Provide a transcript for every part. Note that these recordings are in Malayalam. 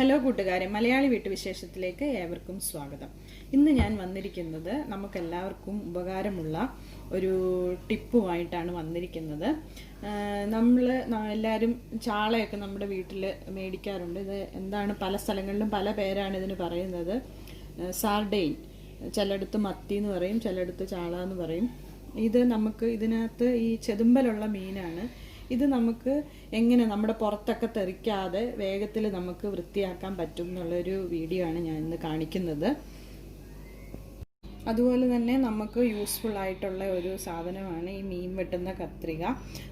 ഹലോ കൂട്ടുകാരെ, മലയാളി വീട്ടുവിശേഷത്തിലേക്ക് ഏവർക്കും സ്വാഗതം. ഇന്ന് ഞാൻ വന്നിരിക്കുന്നത് നമുക്കെല്ലാവർക്കും ഉപകാരമുള്ള ഒരു ടിപ്പുമായിട്ടാണ് വന്നിരിക്കുന്നത്. നമ്മൾ എല്ലാവരും ചാളയൊക്കെ നമ്മുടെ വീട്ടിൽ മേടിക്കാറുണ്ട്. ഇത് എന്താണ്, പല സ്ഥലങ്ങളിലും പല പേരാണ് ഇതിന് പറയുന്നത്. സാർഡെയിൻ, ചിലയിടത്ത് മത്തി എന്ന് പറയും, ചിലയിടത്ത് ചാള എന്ന് പറയും. ഇത് നമുക്ക് ഇതിനകത്ത് ഈ ചെതുമ്പലുള്ള മീനാണ്. ഇത് നമുക്ക് എങ്ങനെ നമ്മുടെ പുറത്തൊക്കെ തെറിക്കാതെ വേഗത്തിൽ നമുക്ക് വൃത്തിയാക്കാൻ പറ്റും എന്നുള്ളൊരു വീഡിയോ ആണ് ഞാൻ ഇന്ന് കാണിക്കുന്നത്. അതുപോലെ തന്നെ നമുക്ക് യൂസ്ഫുൾ ആയിട്ടുള്ള ഒരു സാധനമാണ് ഈ മീൻ വെട്ടുന്ന കത്രിക.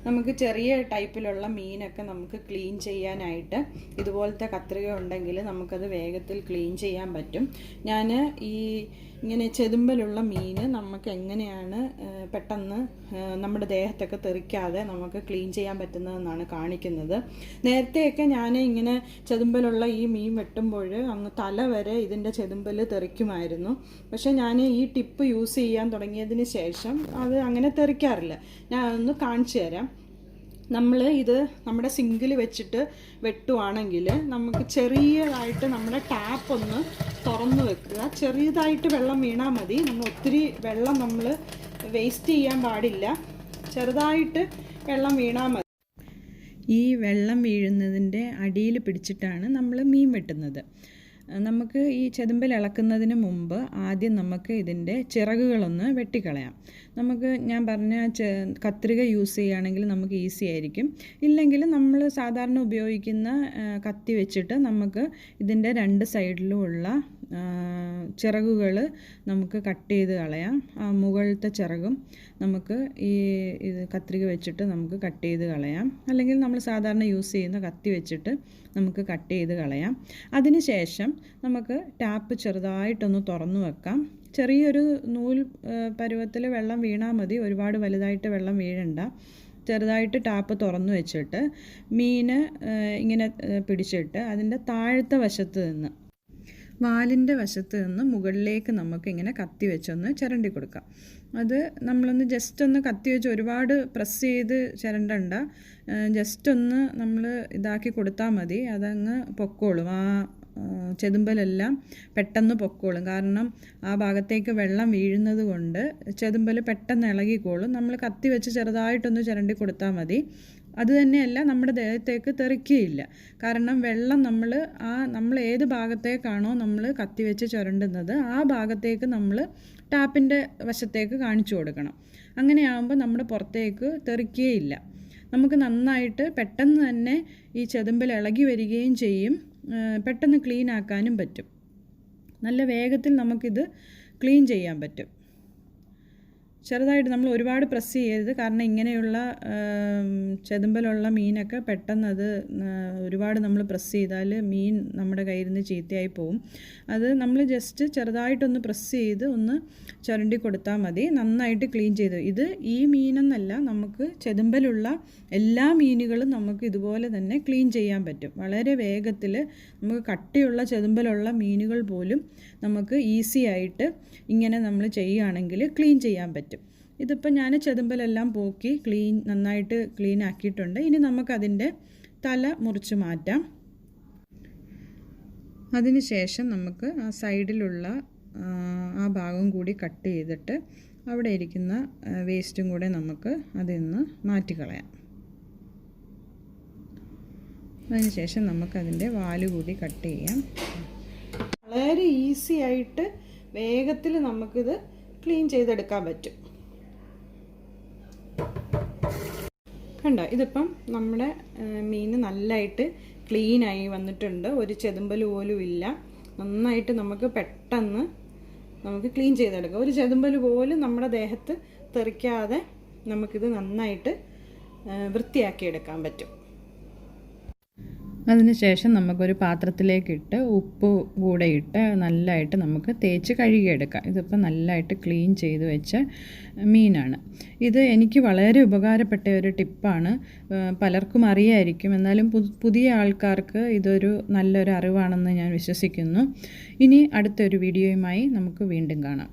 നമുക്ക് ചെറിയ ടൈപ്പിലുള്ള മീനൊക്കെ നമുക്ക് ക്ലീൻ ചെയ്യാനായിട്ട് ഇതുപോലത്തെ കത്രിക ഉണ്ടെങ്കിൽ നമുക്കത് വേഗത്തിൽ ക്ലീൻ ചെയ്യാൻ പറ്റും. ഞാൻ ഇങ്ങനെ ചെതുമ്പലുള്ള മീൻ നമുക്ക് എങ്ങനെയാണ് പെട്ടെന്ന് നമ്മുടെ ദേഹത്തൊക്കെ തെറിക്കാതെ നമുക്ക് ക്ലീൻ ചെയ്യാൻ പറ്റുന്നതെന്നാണ് കാണിക്കുന്നത്. നേരത്തെയൊക്കെ ഞാൻ ഇങ്ങനെ ചെതുമ്പലുള്ള ഈ മീൻ വെട്ടുമ്പോൾ അങ്ങ് തല വരെ ഇതിൻ്റെ ചെതുമ്പൽ തെറിക്കുമായിരുന്നു. പക്ഷേ ഞാൻ ഈ ടിപ്പ് യൂസ് ചെയ്യാൻ തുടങ്ങിയതിന് ശേഷം അത് അങ്ങനെ തെറിക്കാറില്ല. ഞാൻ അതൊന്ന് കാണിച്ചു തരാം. നമ്മൾ ഇത് നമ്മുടെ സിങ്കിൽ വെച്ചിട്ട് വെട്ടുവാണെങ്കിൽ നമുക്ക് ചെറിയതായിട്ട് നമ്മുടെ ടാപ്പ് ഒന്ന് തുറന്നു വെക്കുക. ചെറിയതായിട്ട് വെള്ളം വീണാൽ മതി. നമ്മൾ ഒത്തിരി വെള്ളം നമ്മൾ വേസ്റ്റ് ചെയ്യാൻ പാടില്ല. ചെറുതായിട്ട് വെള്ളം വീണാൽ മതി. ഈ വെള്ളം വീഴുന്നതിൻ്റെ അടിയിൽ പിടിച്ചിട്ടാണ് നമ്മൾ മീൻ വെട്ടുന്നത്. നമുക്ക് ഈ ചെതുമ്പൽ ഇളക്കുന്നതിന് മുമ്പ് ആദ്യം നമുക്ക് ഇതിൻ്റെ ചിറകുകളൊന്ന് വെട്ടിക്കളയാം. ഞാൻ പറഞ്ഞ കത്രിക യൂസ് ചെയ്യുകയാണെങ്കിൽ നമുക്ക് ഈസി ആയിരിക്കും. ഇല്ലെങ്കിൽ നമ്മൾ സാധാരണ ഉപയോഗിക്കുന്ന കത്തി വെച്ചിട്ട് നമുക്ക് ഇതിൻ്റെ രണ്ട് സൈഡിലുമുള്ള ചിറകുകൾ നമുക്ക് കട്ട് ചെയ്ത് കളയാം. മുകളിലത്തെ ചിറകും നമുക്ക് ഇത് കത്രിക വെച്ചിട്ട് നമുക്ക് കട്ട് ചെയ്ത് കളയാം. അല്ലെങ്കിൽ നമ്മൾ സാധാരണ യൂസ് ചെയ്യുന്ന കത്തി വെച്ചിട്ട് നമുക്ക് കട്ട് ചെയ്ത് കളയാം. അതിന് ശേഷം നമുക്ക് ടാപ്പ് ചെറുതായിട്ടൊന്ന് തുറന്നു വെക്കാം. ചെറിയൊരു നൂൽ പരുവത്തിൽ വെള്ളം വീണാൽ മതി, ഒരുപാട് വലുതായിട്ട് വെള്ളം വീഴണ്ട. ചെറുതായിട്ട് ടാപ്പ് തുറന്നു വെച്ചിട്ട് മീൻ ഇങ്ങനെ പിടിച്ചിട്ട് അതിൻ്റെ താഴത്തെ വശത്ത് നിന്ന്, വാലിൻ്റെ വശത്ത് നിന്ന് മുകളിലേക്ക് നമുക്കിങ്ങനെ കത്തി വെച്ചൊന്ന് ചിരണ്ടി കൊടുക്കാം. അത് നമ്മളൊന്ന് ജസ്റ്റ് ഒന്ന് കത്തി വെച്ച് ഒരുപാട് പ്രസ് ചെയ്ത് ചിരണ്ടണ്ട. ജസ്റ്റ് ഒന്ന് നമ്മൾ ഇതാക്കി കൊടുത്താൽ മതി. അതങ്ങ് പൊക്കോളും. ആ ചെതുമ്പലെല്ലാം പെട്ടെന്ന് പൊക്കോളും. കാരണം ആ ഭാഗത്തേക്ക് വെള്ളം വീഴുന്നത് കൊണ്ട് ചെതുമ്പൽ പെട്ടെന്ന് ഇളകിക്കോളും. നമ്മൾ കത്തി വെച്ച് ചെറുതായിട്ടൊന്ന് ചിരണ്ടി കൊടുത്താൽ മതി. അതുതന്നെയല്ല, നമ്മുടെ ദേഹത്തേക്ക് തെറിക്കുകയില്ല. കാരണം വെള്ളം നമ്മൾ ഏത് ഭാഗത്തേക്കാണോ നമ്മൾ കത്തി വെച്ച് ചുരണ്ടുന്നത് ആ ഭാഗത്തേക്ക് നമ്മൾ ടാപ്പിൻ്റെ വശത്തേക്ക് കാണിച്ചു കൊടുക്കണം. അങ്ങനെയാകുമ്പോൾ നമ്മുടെ പുറത്തേക്ക് തെറിക്കുകയില്ല. നമുക്ക് നന്നായിട്ട് പെട്ടെന്ന് തന്നെ ഈ ചെതുമ്പൽ ഇളകി വരികയും ചെയ്യും. പെട്ടെന്ന് ക്ലീൻ ആക്കാനും പറ്റും. നല്ല വേഗത്തിൽ നമുക്കിത് ക്ലീൻ ചെയ്യാൻ പറ്റും. ചെറുതായിട്ട് നമ്മൾ ഒരുപാട് പ്രസ് ചെയ്യരുത്. കാരണം ഇങ്ങനെയുള്ള ചെതുമ്പലുള്ള മീനൊക്കെ പെട്ടെന്ന് ഒരുപാട് നമ്മൾ പ്രസ് ചെയ്താൽ മീൻ നമ്മുടെ കയ്യിൽ നിന്ന് ചീത്തയായി പോവും. അത് നമ്മൾ ജസ്റ്റ് ചെറുതായിട്ടൊന്ന് പ്രസ് ചെയ്ത് ഒന്ന് ചുരണ്ടി കൊടുത്താൽ മതി. നന്നായിട്ട് ക്ലീൻ ചെയ്ത്. ഇത് ഈ മീനെന്നല്ല, നമുക്ക് ചെതുമ്പലുള്ള എല്ലാ മീനുകളും നമുക്ക് ഇതുപോലെ തന്നെ ക്ലീൻ ചെയ്യാൻ പറ്റും. വളരെ വേഗത്തിൽ നമുക്ക് കട്ടിയുള്ള ചെതുമ്പലുള്ള മീനുകൾ പോലും നമുക്ക് ഈസി ആയിട്ട് ഇങ്ങനെ നമ്മൾ ചെയ്യുകയാണെങ്കിൽ ക്ലീൻ ചെയ്യാൻ പറ്റും. ഇതിപ്പോൾ ഞാൻ ചെതുമ്പലെല്ലാം പോക്കി നന്നായിട്ട് ക്ലീൻ ആക്കിയിട്ടുണ്ട്. ഇനി നമുക്കതിൻ്റെ തല മുറിച്ച് മാറ്റാം. അതിന് ശേഷം നമുക്ക് ആ സൈഡിലുള്ള ആ ഭാഗം കൂടി കട്ട് ചെയ്തിട്ട് അവിടെ ഇരിക്കുന്ന വേസ്റ്റും കൂടെ നമുക്ക് അതിൽ നിന്ന് മാറ്റിക്കളയാം. അതിന് ശേഷം നമുക്കതിൻ്റെ വാല് കൂടി കട്ട് ചെയ്യാം. വളരെ ഈസി ആയിട്ട് വേഗത്തിൽ നമുക്കിത് ക്ലീൻ ചെയ്തെടുക്കാൻ പറ്റും. കണ്ടോ, ഇതിപ്പം നമ്മുടെ മീൻ നല്ലതായിട്ട് ക്ലീനായി വന്നിട്ടുണ്ട്. ഒരു ചെതുമ്പൽ പോലും ഇല്ല. നന്നായിട്ട് നമുക്ക് പെട്ടെന്ന് നമുക്ക് ക്ലീൻ ചെയ്തെടുക്കാം. ഒരു ചെതുമ്പൽ പോലും നമ്മുടെ ദേഹത്ത് തെറിക്കാതെ നമുക്കിത് നന്നായിട്ട് വൃത്തിയാക്കിയെടുക്കാൻ പറ്റും. അതിനുശേഷം നമുക്കൊരു പാത്രത്തിലേക്കിട്ട് ഉപ്പ് കൂടെ ഇട്ട് നല്ലതായിട്ട് നമുക്ക് തേച്ച് കഴുകിയെടുക്കാം. ഇതിപ്പോൾ നല്ലതായിട്ട് ക്ലീൻ ചെയ്ത് വെച്ച മീനാണ്. ഇത് എനിക്ക് വളരെ ഉപകാരപ്പെട്ട ഒരു ടിപ്പാണ്. പലർക്കും അറിയായിരിക്കും, എന്നാലും പുതിയ ആൾക്കാർക്ക് ഇതൊരു നല്ലൊരു അറിവാണെന്ന് ഞാൻ വിശ്വസിക്കുന്നു. ഇനി അടുത്തൊരു വീഡിയോയുമായി നമുക്ക് വീണ്ടും കാണാം.